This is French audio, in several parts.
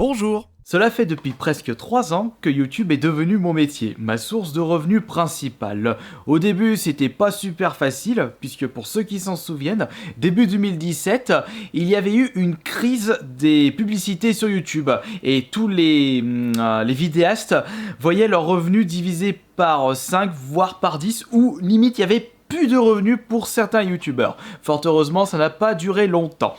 Bonjour! Cela fait depuis presque 3 ans que YouTube est devenu mon métier, ma source de revenus principale. Au début, c'était pas super facile, puisque pour ceux qui s'en souviennent, début 2017, il y avait eu une crise des publicités sur YouTube, et tous les vidéastes voyaient leurs revenus divisés par 5, voire par 10, ou limite il y avait plus de revenus pour certains youtubeurs. Fort heureusement, ça n'a pas duré longtemps.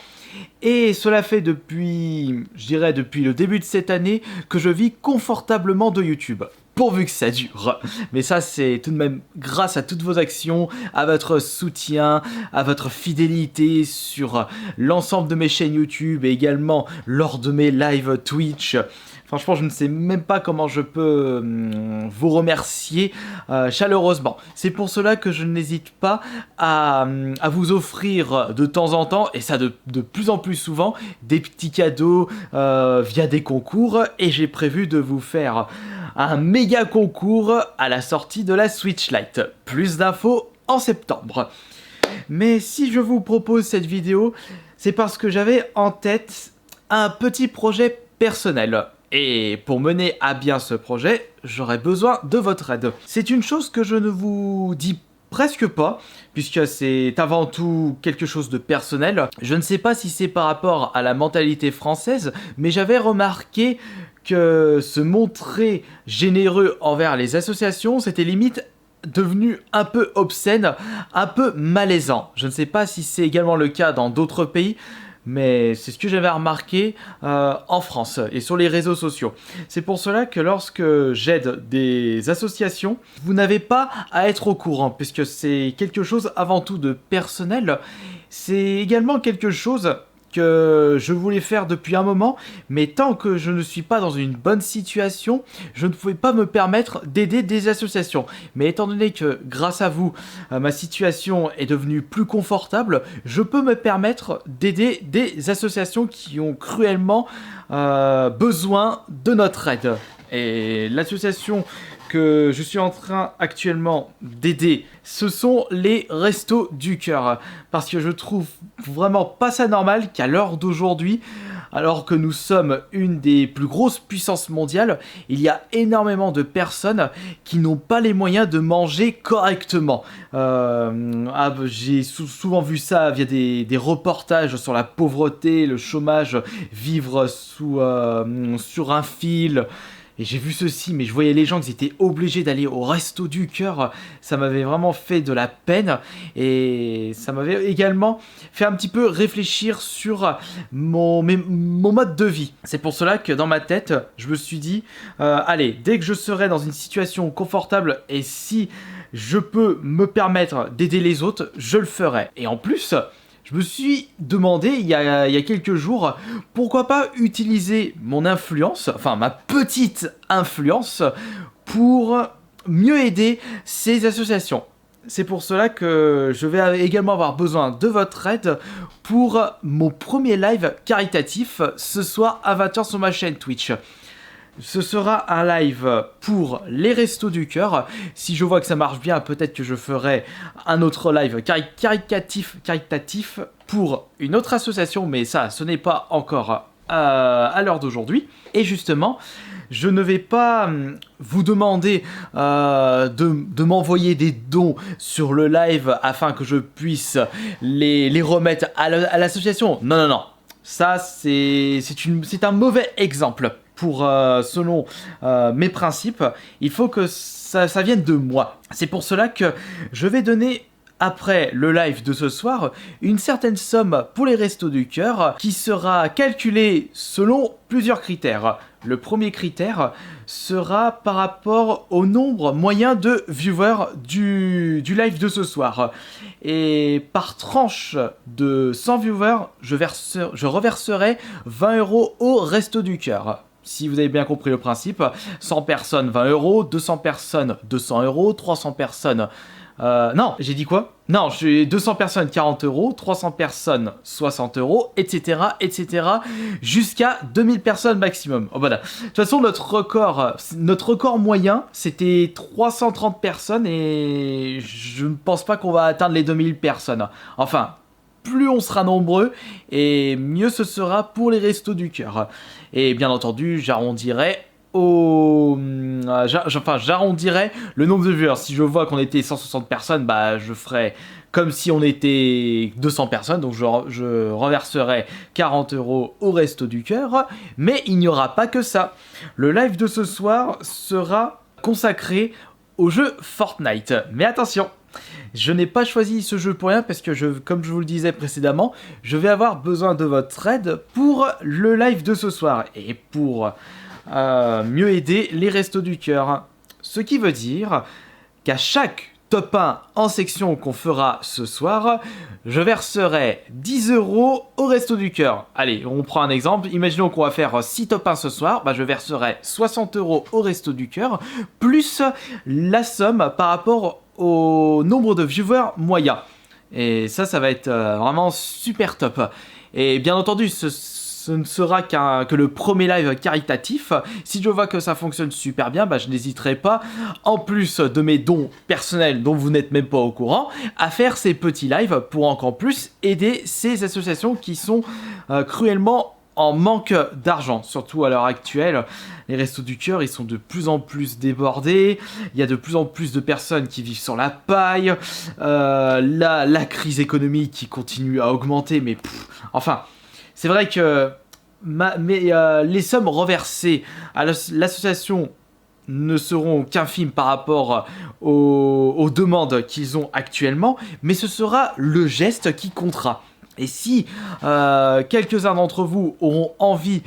Et cela fait depuis le début de cette année que je vis confortablement de YouTube. Pourvu que ça dure. Mais ça, c'est tout de même grâce à toutes vos actions, à votre soutien, à votre fidélité sur l'ensemble de mes chaînes YouTube et également lors de mes lives Twitch. Franchement, je ne sais même pas comment je peux vous remercier chaleureusement. C'est pour cela que je n'hésite pas à vous offrir de temps en temps, et ça de plus en plus souvent, des petits cadeaux via des concours. Et j'ai prévu de vous faire un méga concours à la sortie de la Switch Lite. Plus d'infos en septembre. Mais si je vous propose cette vidéo, c'est parce que j'avais en tête un petit projet personnel. Et pour mener à bien ce projet, j'aurais besoin de votre aide. C'est une chose que je ne vous dis presque pas, puisque c'est avant tout quelque chose de personnel. Je ne sais pas si c'est par rapport à la mentalité française, mais j'avais remarqué que se montrer généreux envers les associations, c'était limite devenu un peu obscène, un peu malaisant. Je ne sais pas si c'est également le cas dans d'autres pays, mais c'est ce que j'avais remarqué en France et sur les réseaux sociaux. C'est pour cela que lorsque j'aide des associations, vous n'avez pas à être au courant, puisque c'est quelque chose avant tout de personnel. C'est également quelque chose que je voulais faire depuis un moment, mais tant que je ne suis pas dans une bonne situation, je ne pouvais pas me permettre d'aider des associations. Mais étant donné que grâce à vous, ma situation est devenue plus confortable, je peux me permettre d'aider des associations qui ont cruellement besoin de notre aide. Et l'association que je suis en train actuellement d'aider, ce sont les Restos du Cœur. Parce que je trouve vraiment pas ça normal qu'à l'heure d'aujourd'hui, alors que nous sommes une des plus grosses puissances mondiales, il y a énormément de personnes qui n'ont pas les moyens de manger correctement. J'ai souvent vu ça via des reportages sur la pauvreté, le chômage, vivre sur un fil. Et j'ai vu ceci, mais je voyais les gens qui étaient obligés d'aller au Resto du Cœur. Ça m'avait vraiment fait de la peine. Et ça m'avait également fait un petit peu réfléchir sur mon mode de vie. C'est pour cela que dans ma tête, je me suis dit, allez, dès que je serai dans une situation confortable et si je peux me permettre d'aider les autres, je le ferai. Et en plus, je me suis demandé il y a quelques jours, pourquoi pas utiliser mon influence, enfin ma petite influence, pour mieux aider ces associations. C'est pour cela que je vais également avoir besoin de votre aide pour mon premier live caritatif ce soir à 20h sur ma chaîne Twitch. Ce sera un live pour les Restos du Cœur. Si je vois que ça marche bien, peut-être que je ferai un autre live caritatif pour une autre association, mais ça, ce n'est pas encore à l'heure d'aujourd'hui. Et justement, je ne vais pas vous demander de m'envoyer des dons sur le live afin que je puisse les remettre à l'association. Non, non, non. Ça, c'est un mauvais exemple. Selon mes principes, il faut que ça vienne de moi. C'est pour cela que je vais donner, après le live de ce soir, une certaine somme pour les Restos du Cœur qui sera calculée selon plusieurs critères. Le premier critère sera par rapport au nombre moyen de viewers du live de ce soir. Et par tranche de 100 viewers, je reverserai 20 € au Resto du Cœur. Si vous avez bien compris le principe, 100 personnes 20 €, 200 personnes 200 €, 300 personnes... non, j'ai dit quoi? Non, j'ai 200 personnes 40 €, 300 personnes 60 €, etc. etc. jusqu'à 2000 personnes maximum. Oh, voilà. De toute façon, notre record moyen, c'était 330 personnes et je ne pense pas qu'on va atteindre les 2000 personnes. Enfin, plus on sera nombreux, et mieux ce sera pour les restos du cœur. Et bien entendu, j'arrondirai j'arrondirai le nombre de viewers. Si je vois qu'on était 160 personnes, bah je ferai comme si on était 200 personnes, donc je reverserai 40 € au resto du cœur. Mais il n'y aura pas que ça. Le live de ce soir sera consacré au jeu Fortnite. Mais attention, je n'ai pas choisi ce jeu pour rien parce que, comme je vous le disais précédemment, je vais avoir besoin de votre aide pour le live de ce soir et pour mieux aider les restos du cœur. Ce qui veut dire qu'à chaque top 1 en section qu'on fera ce soir, je verserai 10 € au resto du cœur. Allez, on prend un exemple. Imaginons qu'on va faire 6 top 1 ce soir. Bah, je verserai 60 € au resto du cœur, plus la somme par rapport au nombre de viewers moyen. Et ça va être vraiment super top. Et bien entendu, ce ne sera que le premier live caritatif. Si je vois que ça fonctionne super bien, bah, je n'hésiterai pas, en plus de mes dons personnels dont vous n'êtes même pas au courant, à faire ces petits lives pour encore plus aider ces associations qui sont cruellement en manque d'argent, surtout à l'heure actuelle. Les restos du cœur, ils sont de plus en plus débordés, il y a de plus en plus de personnes qui vivent sur la paille, la crise économique qui continue à augmenter, mais enfin, c'est vrai que les sommes reversées à l'association ne seront qu'infimes par rapport aux demandes qu'ils ont actuellement, mais ce sera le geste qui comptera. Et si quelques-uns d'entre vous auront envie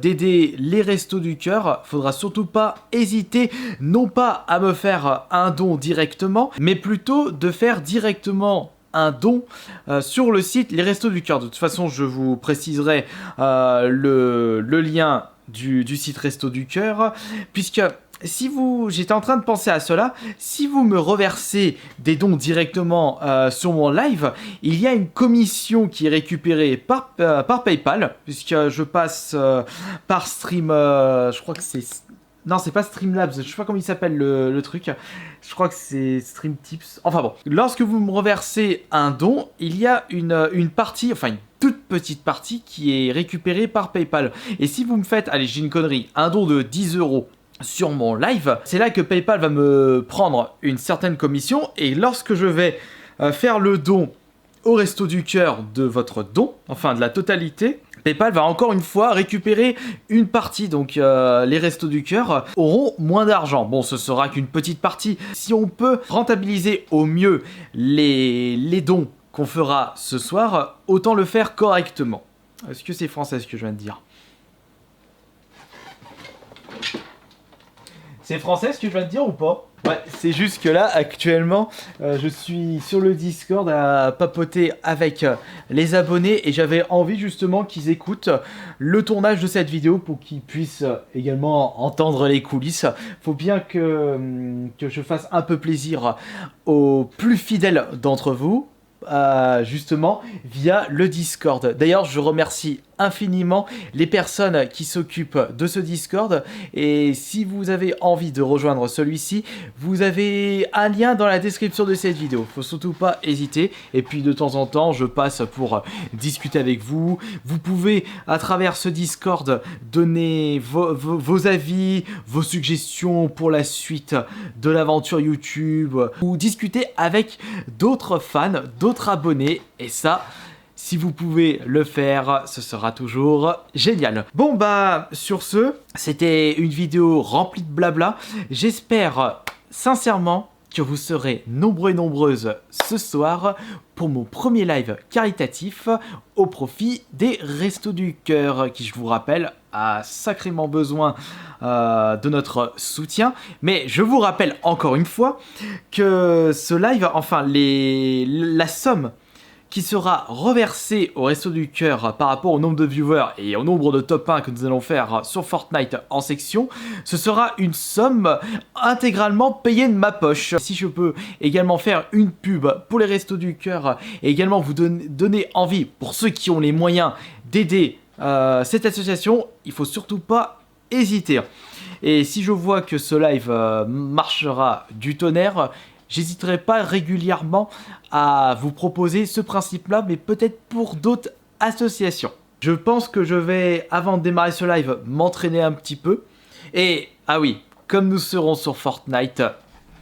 d'aider les restos du cœur, faudra surtout pas hésiter, non pas à me faire un don directement, mais plutôt de faire directement un don sur le site Les Restos du Cœur. De toute façon, je vous préciserai le lien du site Restos du Cœur, puisque j'étais en train de penser à cela, si vous me reversez des dons directement sur mon live, il y a une commission qui est récupérée par PayPal, puisque je passe par Stream, je crois que c'est... Non, c'est pas Streamlabs, je sais pas comment il s'appelle le truc. Je crois que c'est Stream Tips. Enfin bon, lorsque vous me reversez un don, il y a une partie, enfin une toute petite partie qui est récupérée par PayPal. Et si vous me faites, allez, j'ai une connerie, un don de 10 € sur mon live, c'est là que PayPal va me prendre une certaine commission. Et lorsque je vais faire le don au resto du cœur de votre don, enfin de la totalité, PayPal va encore une fois récupérer une partie, donc les restos du cœur auront moins d'argent. Bon, ce sera qu'une petite partie. Si on peut rentabiliser au mieux les dons qu'on fera ce soir, autant le faire correctement. Est-ce que c'est français ce que je viens de dire ? C'est français ce que je viens de dire ou pas ? Ouais, c'est juste que là, actuellement, je suis sur le Discord à papoter avec les abonnés et j'avais envie justement qu'ils écoutent le tournage de cette vidéo pour qu'ils puissent également entendre les coulisses. Faut bien que je fasse un peu plaisir aux plus fidèles d'entre vous. Justement via le Discord. D'ailleurs, je remercie infiniment les personnes qui s'occupent de ce Discord et si vous avez envie de rejoindre celui-ci, vous avez un lien dans la description de cette vidéo. Faut surtout pas hésiter et puis de temps en temps, je passe pour discuter avec vous. Vous pouvez à travers ce Discord donner vos avis, vos suggestions pour la suite de l'aventure YouTube ou discuter avec d'autres fans, d'autres abonnés et ça, si vous pouvez le faire, ce sera toujours génial. Bon bah sur ce, c'était une vidéo remplie de blabla. J'espère sincèrement que vous serez nombreux et nombreuses ce soir pour mon premier live caritatif au profit des Restos du Cœur qui, je vous rappelle, a sacrément besoin de notre soutien. Mais je vous rappelle encore une fois que ce live, enfin la somme qui sera reversée au Resto du Cœur par rapport au nombre de viewers et au nombre de top 1 que nous allons faire sur Fortnite en section, ce sera une somme intégralement payée de ma poche. Si je peux également faire une pub pour les Restos du Cœur et également vous donner envie, pour ceux qui ont les moyens, d'aider cette association, il faut surtout pas hésiter. Et si je vois que ce live marchera du tonnerre, j'hésiterai pas régulièrement à vous proposer ce principe-là, mais peut-être pour d'autres associations. Je pense que je vais, avant de démarrer ce live, m'entraîner un petit peu. Et, ah oui, comme nous serons sur Fortnite,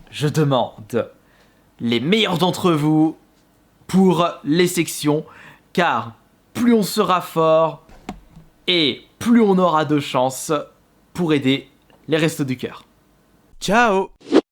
je demande les meilleurs d'entre vous pour les sections, car plus on sera fort et plus on aura de chance pour aider les Restos du Cœur. Ciao!